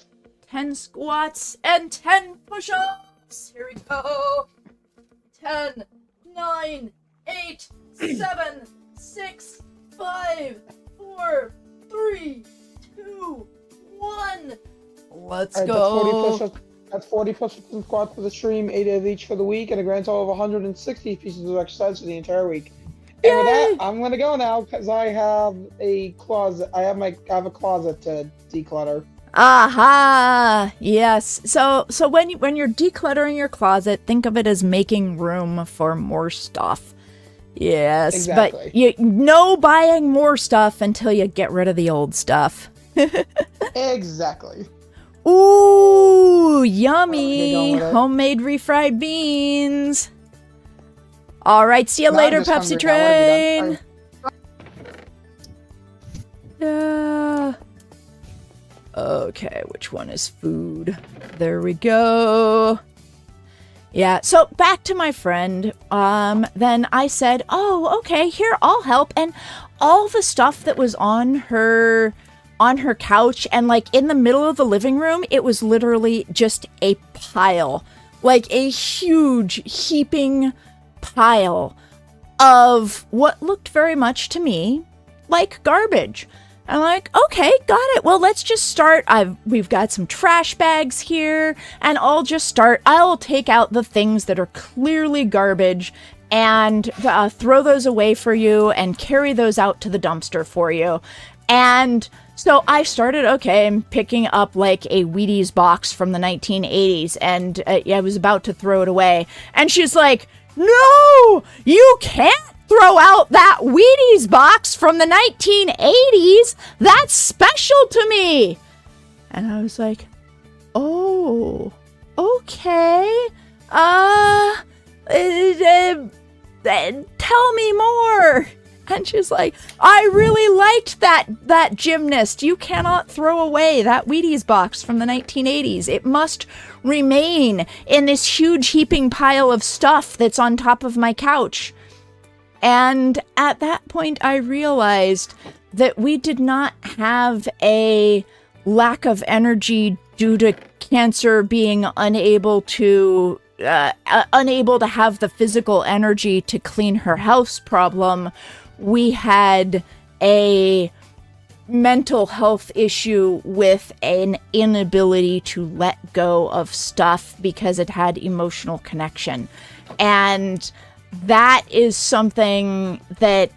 10 squats and 10 push-ups. Here we go. 10, 9, 8, 7, 6, 5, 4, 3, 2, 1. Let's go. That's 40 push-ups and squats for the stream, 8 of each for the week, and a grand total of 160 pieces of exercise for the entire week. And with that, I'm gonna go now because I have a closet. I have a closet to declutter. Aha! Yes. So when you're decluttering your closet, think of it as making room for more stuff. Yes, exactly. But no buying more stuff until you get rid of the old stuff. Exactly. Ooh, yummy! Homemade refried beans. All right, see you later, Pepsi Train. Okay, which one is food? There we go. Yeah, so back to my friend. Then I said, "Oh, okay, here, I'll help." And all the stuff that was on her couch and like in the middle of the living room, it was literally just a pile. Like a huge heaping pile of what looked very much to me like garbage. I'm like, okay, got it. Well, let's just start. We've got some trash bags here, and I'll just start. I'll take out the things that are clearly garbage and throw those away for you and carry those out to the dumpster for you. And so I started, I'm picking up like a Wheaties box from the 1980s, and I was about to throw it away. And she's like, "No, you can't throw out that Wheaties box from the 1980s. That's special to me." And I was like, "Oh, okay. Tell me more." And she's like, "I really liked that gymnast. You cannot throw away that Wheaties box from the 1980s. It must remain in this huge heaping pile of stuff that's on top of my couch." And at that point, I realized that we did not have a lack of energy due to cancer being unable to have the physical energy to clean her house problem. We had a mental health issue with an inability to let go of stuff because it had emotional connection. And that is something that,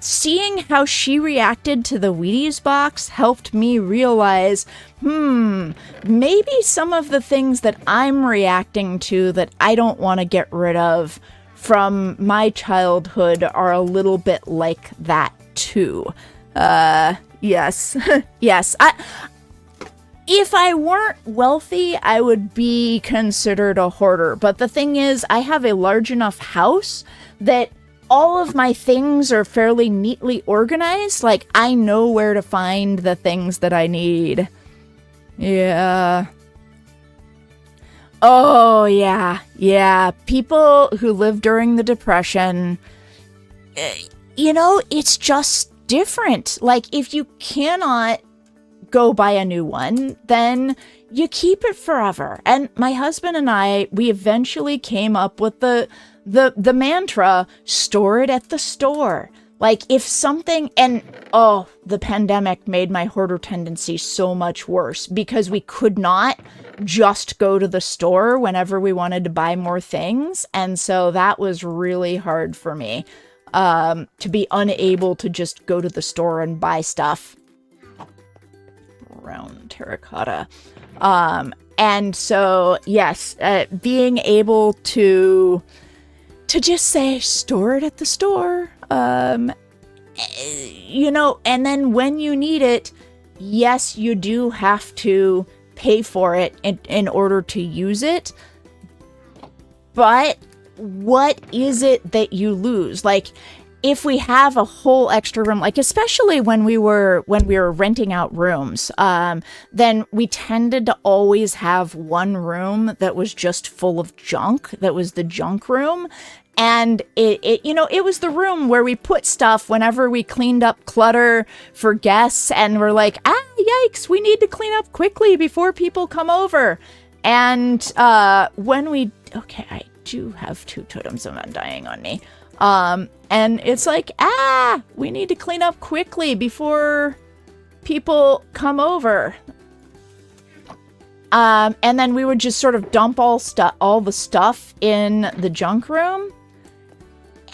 seeing how she reacted to the Wheaties box helped me realize, maybe some of the things that I'm reacting to that I don't want to get rid of from my childhood are a little bit like that too. Yes. Yes. If I weren't wealthy, I would be considered a hoarder. But the thing is, I have a large enough house that all of my things are fairly neatly organized. Like, I know where to find the things that I need. Yeah. Oh, yeah. Yeah. People who lived during the Depression, it's just different. Like, if you cannot go buy a new one, then you keep it forever. And my husband and I, we eventually came up with the mantra, store it at the store. Like, if something, and the pandemic made my hoarder tendency so much worse because we could not just go to the store whenever we wanted to buy more things. And so that was really hard for me, to be unable to just go to the store and buy stuff. Brown terracotta. And so, yes, being able to just say, store it at the store, and then when you need it, yes, you do have to pay for it in order to use it. But what is it that you lose? Like, if we have a whole extra room, like especially when we were renting out rooms, then we tended to always have one room that was just full of junk. That was the junk room. And it was the room where we put stuff whenever we cleaned up clutter for guests, and we're like, yikes, we need to clean up quickly before people come over. And I do have 2 totems of undying on me. And it's like, we need to clean up quickly before people come over. And then we would just sort of dump all the stuff in the junk room.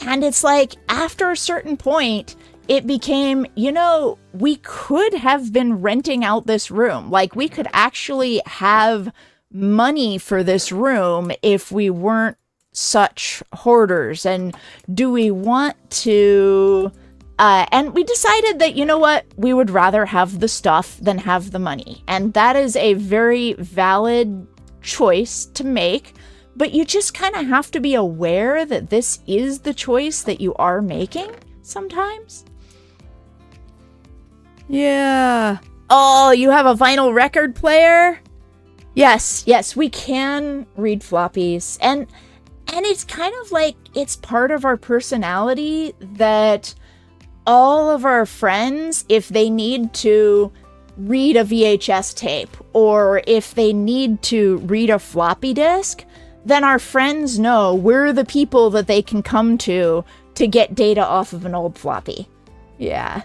And it's like, after a certain point, it became, we could have been renting out this room. Like, we could actually have money for this room if we weren't such hoarders. And do we want to... and we decided that, we would rather have the stuff than have the money. And that is a very valid choice to make. But you just kind of have to be aware that this is the choice that you are making sometimes. Yeah. Oh, you have a vinyl record player? Yes, we can read floppies. And it's kind of like it's part of our personality that all of our friends, if they need to read a VHS tape or if they need to read a floppy disk, then our friends know we're the people that they can come to get data off of an old floppy. Yeah.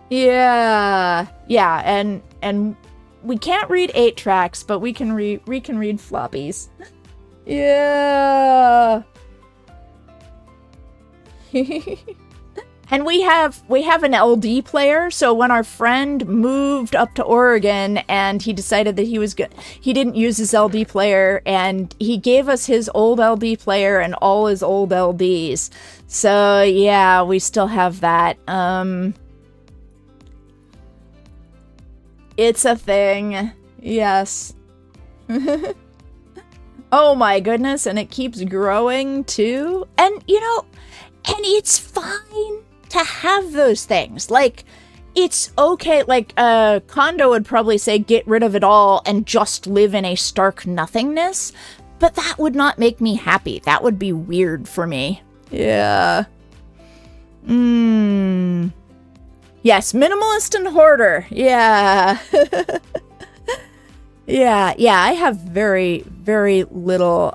Yeah, and we can't read 8 tracks, but we can read floppies. Yeah. And we have an LD player, so when our friend moved up to Oregon and he decided that he didn't use his LD player, and he gave us his old LD player and all his old LDs. So yeah, we still have that. It's a thing. Yes. Oh my goodness, and it keeps growing too. And and it's fine to have those things. Like, it's okay. Like, Kondo would probably say get rid of it all and just live in a stark nothingness. But that would not make me happy. That would be weird for me. Yeah. Yes, minimalist and hoarder. Yeah. Yeah, I have very, very little,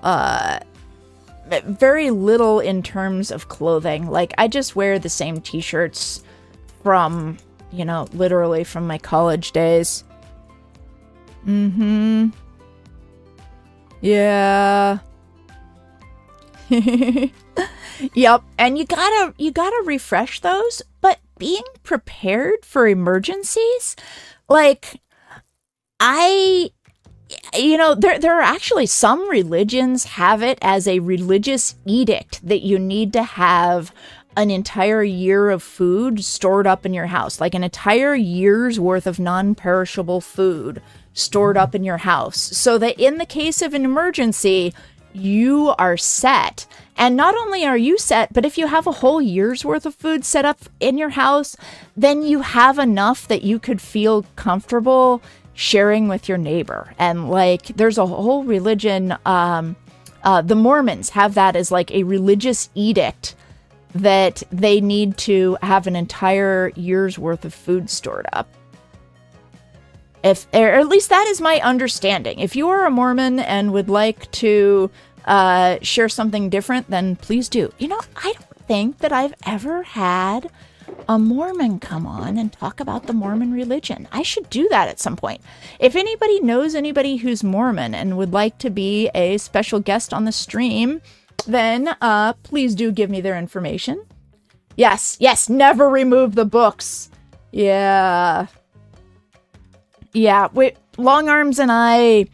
in terms of clothing. Like, I just wear the same t-shirts from, literally from my college days. Yeah. Yep, and you gotta refresh those, but being prepared for emergencies, like, there are actually some religions have it as a religious edict that you need to have an entire year of food stored up in your house, like an entire year's worth of non-perishable food stored up in your house, so that in the case of an emergency, you are set. And not only are you set, but if you have a whole year's worth of food set up in your house, then you have enough that you could feel comfortable sharing with your neighbor. And like, there's a whole religion, the Mormons have that as like a religious edict that they need to have an entire year's worth of food stored up. Or at least that is my understanding. If you are a Mormon and would like to share something different, then please do. I don't think that I've ever had a Mormon come on and talk about the Mormon religion. I should do that at some point. If anybody knows anybody who's Mormon and would like to be a special guest on the stream, then please do give me their information. Yes, never remove the books. Yeah, Long Arms and I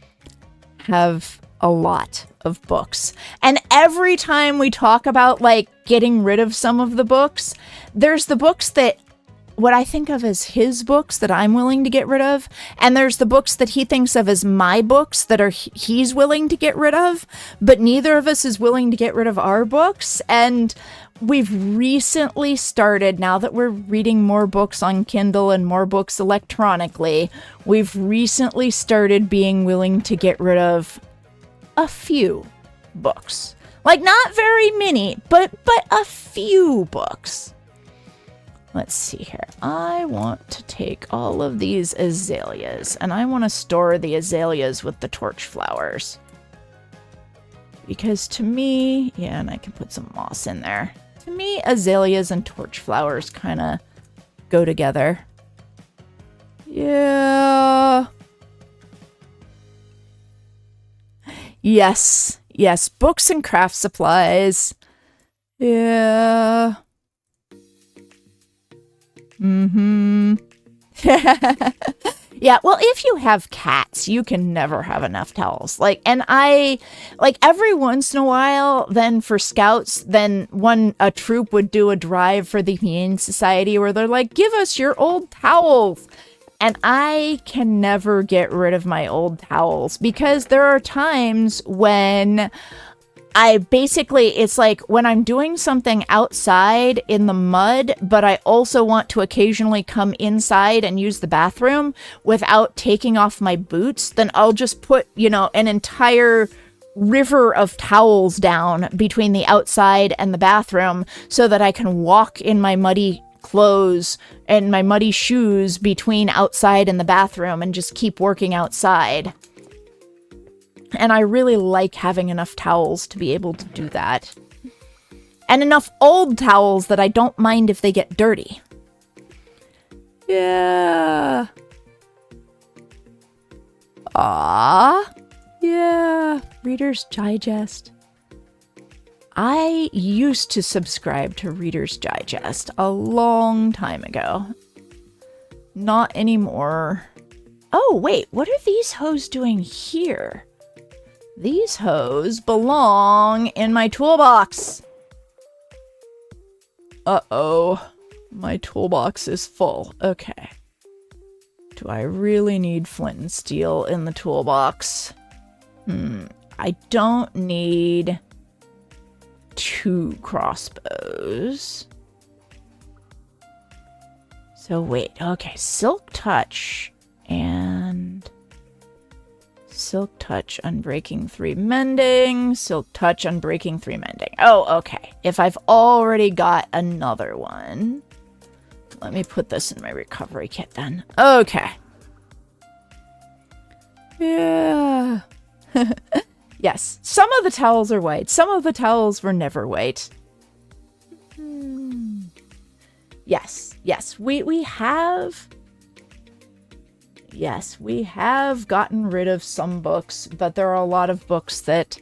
have a lot of books. And every time we talk about like getting rid of some of the books, there's the books that what I think of as his books that I'm willing to get rid of, and there's the books that he thinks of as my books that are he's willing to get rid of, but neither of us is willing to get rid of our books. And we've recently started, now that we're reading more books on Kindle and more books electronically, we've recently started being willing to get rid of a few books. Like, not very many, but a few books. Let's see here. I want to take all of these azaleas, and I want to store the azaleas with the torch flowers. Because to me, yeah, and I can put some moss in there. To me, azaleas and torch flowers kind of go together. Yeah. Yes. Yes, books and craft supplies. Yeah. Mm-hmm. Yeah, well, if you have cats, you can never have enough towels. Like, and I, like, every once in a while, then for scouts, then a troop would do a drive for the Humane Society where they're like, give us your old towels. And I can never get rid of my old towels because there are times when it's like when I'm doing something outside in the mud, but I also want to occasionally come inside and use the bathroom without taking off my boots, then I'll just put, an entire river of towels down between the outside and the bathroom so that I can walk in my muddy clothes and my muddy shoes between outside and the bathroom and just keep working outside. And I really like having enough towels to be able to do that. And enough old towels that I don't mind if they get dirty. Yeah. Ah. Yeah. Reader's Digest. I used to subscribe to Reader's Digest a long time ago. Not anymore. Oh, wait. What are these hoes doing here? These hoes belong in my toolbox. Uh-oh. My toolbox is full. Okay. Do I really need flint and steel in the toolbox? I don't need 2 crossbows. So wait. Okay. Silk Touch and... Silk Touch, Unbreaking 3 Mending. Silk Touch, Unbreaking 3 Mending. Oh, okay. If I've already got another one, let me put this in my recovery kit then. Okay. Yeah. Yes. Some of the towels are white. Some of the towels were never white. Yes. Yes. We have... Yes, we have gotten rid of some books, but there are a lot of books that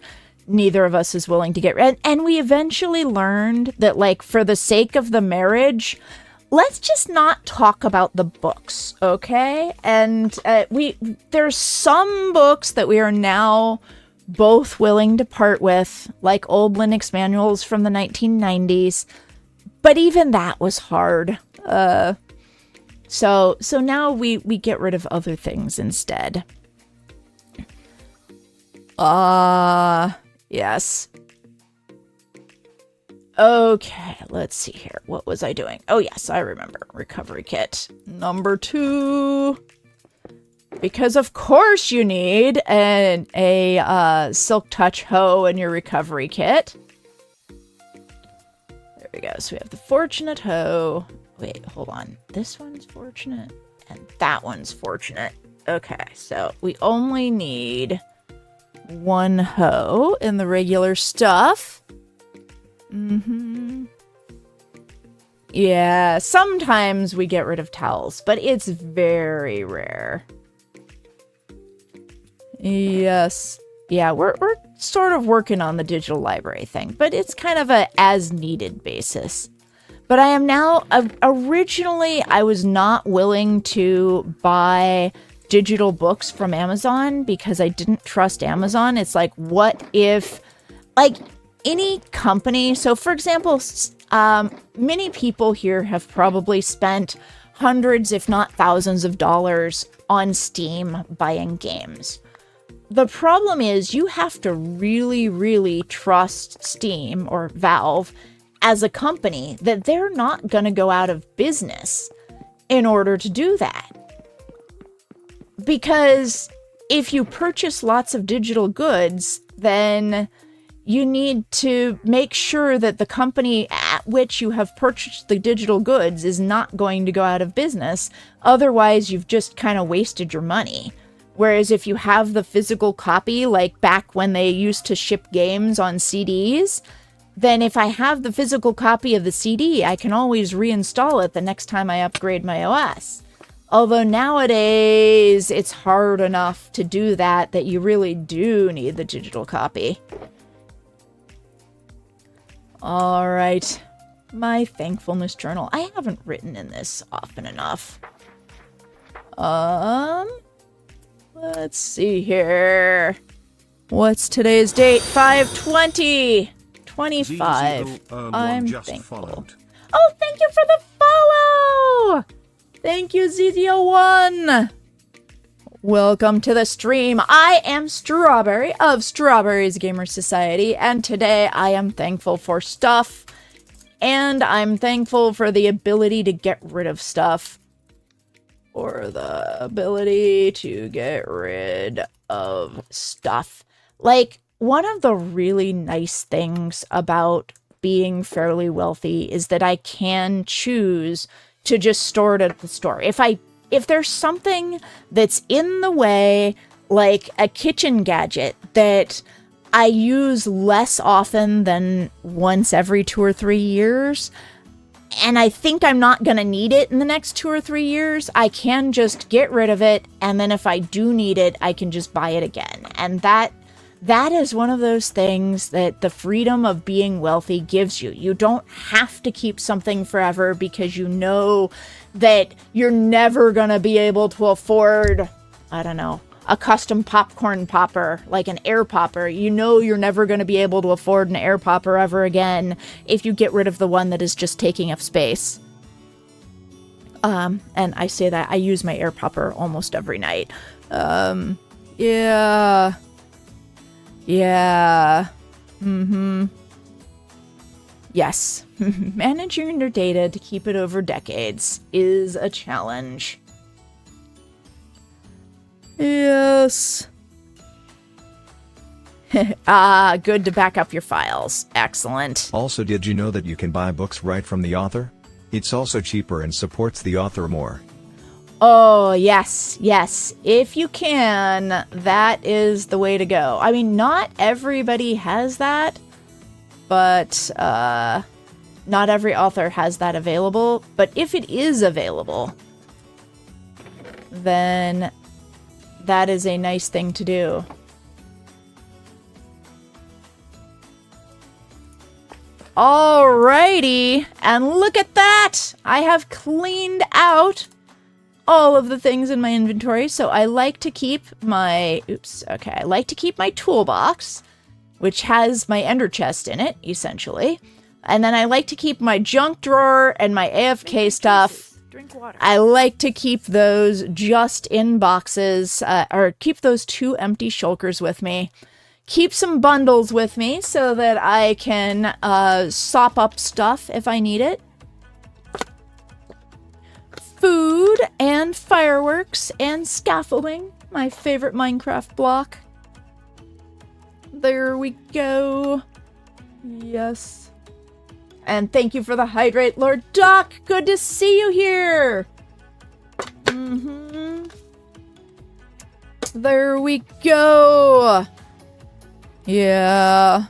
neither of us is willing to get rid of. And we eventually learned that, like, for the sake of the marriage, let's just not talk about the books, okay? And there's some books that we are now both willing to part with, like old Linux manuals from the 1990s. But even that was hard. So now we get rid of other things instead. Yes. Okay, let's see here. What was I doing? Oh, yes, I remember. Recovery kit. Number 2. Because of course you need a Silk Touch hoe in your recovery kit. There we go. So we have the Fortunate hoe. Wait, hold on. This one's Fortunate, and that one's Fortunate. Okay, so we only need 1 hoe in the regular stuff. Yeah, sometimes we get rid of towels, but it's very rare. Yes. Yeah, we're sort of working on the digital library thing, but it's kind of a as-needed basis. But I am now, originally I was not willing to buy digital books from Amazon because I didn't trust Amazon. It's like, what if, like, any company, so for example, many people here have probably spent hundreds, if not thousands of dollars on Steam buying games. The problem is you have to really, really trust Steam or Valve as a company that they're not going to go out of business in order to do that. Because if you purchase lots of digital goods, then you need to make sure that the company at which you have purchased the digital goods is not going to go out of business. Otherwise, you've just kind of wasted your money. Whereas if you have the physical copy, like back when they used to ship games on CDs, then if I have the physical copy of the CD, I can always reinstall it the next time I upgrade my OS. Although nowadays, it's hard enough to do that you really do need the digital copy. All right, my thankfulness journal. I haven't written in this often enough. Let's see here. What's today's date? 5/20/25. I'm thankful. Followed. Oh, thank you for the follow! Thank you, ZZO1! Welcome to the stream. I am Strawberry of Strawberry's Gamer Society, and today I am thankful for stuff, and I'm thankful for the ability to get rid of stuff. Or the ability to get rid of stuff. Like, one of the really nice things about being fairly wealthy is that I can choose to just store it at the store. If there's something that's in the way, like a kitchen gadget that I use less often than once every 2 or 3 years, and I think I'm not going to need it in the next 2 or 3 years, I can just get rid of it, and then if I do need it, I can just buy it again. And that is one of those things that the freedom of being wealthy gives you. You don't have to keep something forever because you know that you're never going to be able to afford, I don't know, a custom popcorn popper, like an air popper. You know you're never going to be able to afford an air popper ever again if you get rid of the one that is just taking up space. And I say that I use my air popper almost every night. Yeah. Yes. Managing your data to keep it over decades is a challenge. Yes. Good to back up your files. Excellent. Also, did you know that you can buy books right from the author? It's also cheaper and supports the author more. Oh, yes. If you can, that is the way to go. I mean, not everybody has that, but not every author has that available. But if it is available, then that is a nice thing to do. Alrighty, and look at that! I have cleaned out all of the things in my inventory, so I like to keep my, I like to keep my toolbox, which has my ender chest in it, essentially. And then I like to keep my junk drawer and my AFK stuff. Drink water. Oh, I like to keep those just in boxes, or keep those 2 empty shulkers with me. Keep some bundles with me so that I can sop up stuff if I need it. Food and fireworks and scaffolding, my favorite Minecraft block. There we go. Yes. And thank you for the hydrate, Lord Doc. Good to see you here. There we go. Yeah.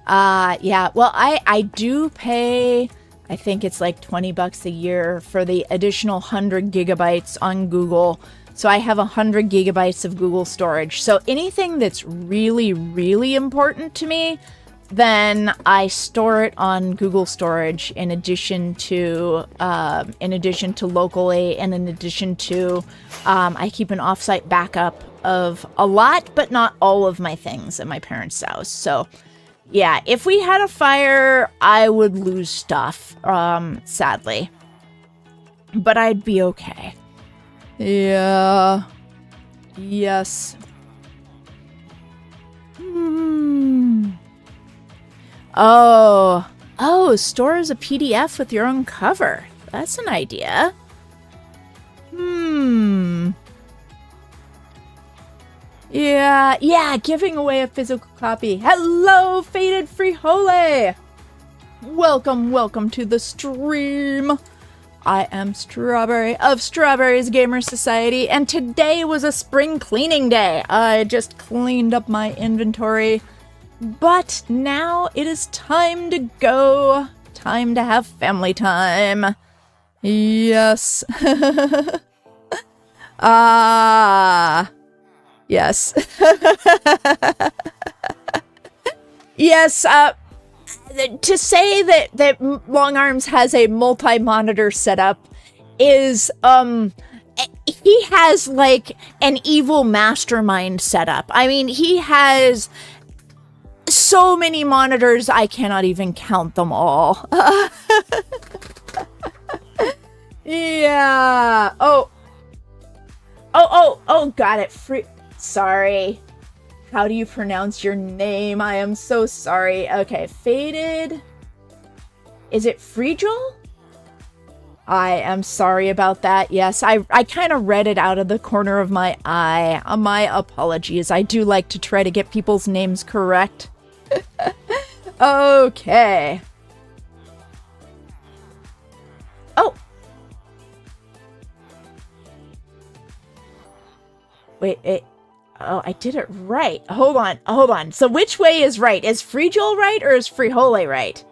Yeah. Well, I do pay, I think it's like $20 a year for the additional 100 gigabytes on Google. So I have 100 gigabytes of Google storage. So anything that's really, really important to me, then I store it on Google Storage in addition to locally, and in addition to, I keep an offsite backup of a lot, but not all of my things at my parents' house. So yeah, if we had a fire, I would lose stuff, sadly. But I'd be okay. Yeah. Yes. Oh, store as a PDF with your own cover. That's an idea. Yeah, giving away a physical copy. Hello, Faded Frijole! Welcome to the stream. I am Strawberry of Strawberry's Gamer Society, and today was a spring cleaning day. I just cleaned up my inventory, but now it is time to go. Time to have family time. Yes. Yes. Yes, to say that Long Arms has a multi-monitor setup is, he has, like, an evil mastermind setup. I mean, he has so many monitors, I cannot even count them all. Yeah. Oh, got it. Sorry. How do you pronounce your name? I am so sorry. Okay, Faded. Is it Frigel? I am sorry about that. Yes, I kind of read it out of the corner of my eye. My apologies. I do like to try to get people's names correct. Okay. Oh. Wait. Oh, I did it right. Hold on. So which way is right? Is Frigel right or is Frijole right?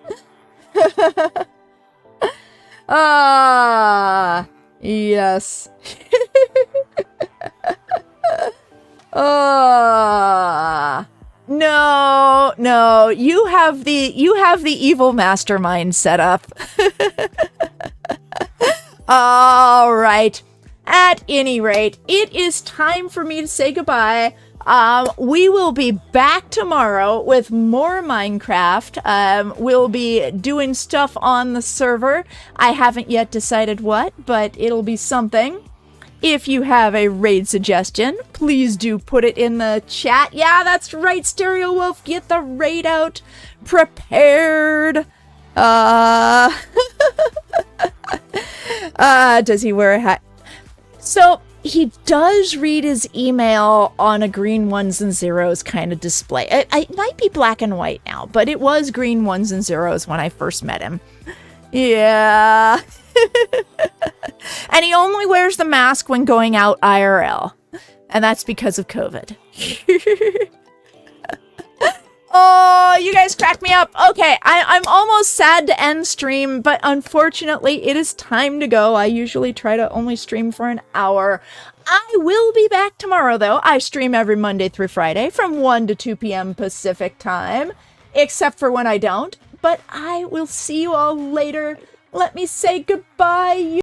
Yes. No. You have the evil mastermind set up. All right. At any rate, it is time for me to say goodbye. We will be back tomorrow with more Minecraft. We'll be doing stuff on the server. I haven't yet decided what, but it'll be something. If you have a raid suggestion, please do put it in the chat. Yeah, that's right, Stereo Wolf. Get the raid out prepared. Does he wear a hat? So, he does read his email on a green ones and zeros kind of display. It might be black and white now, but it was green ones and zeros when I first met him. Yeah. And he only wears the mask when going out IRL. And that's because of COVID. Oh, you guys cracked me up. Okay, I'm almost sad to end stream, but unfortunately, it is time to go. I usually try to only stream for an hour. I will be back tomorrow, though. I stream every Monday through Friday from 1 to 2 p.m. Pacific time, except for when I don't. But I will see you all later. Let me say goodbye.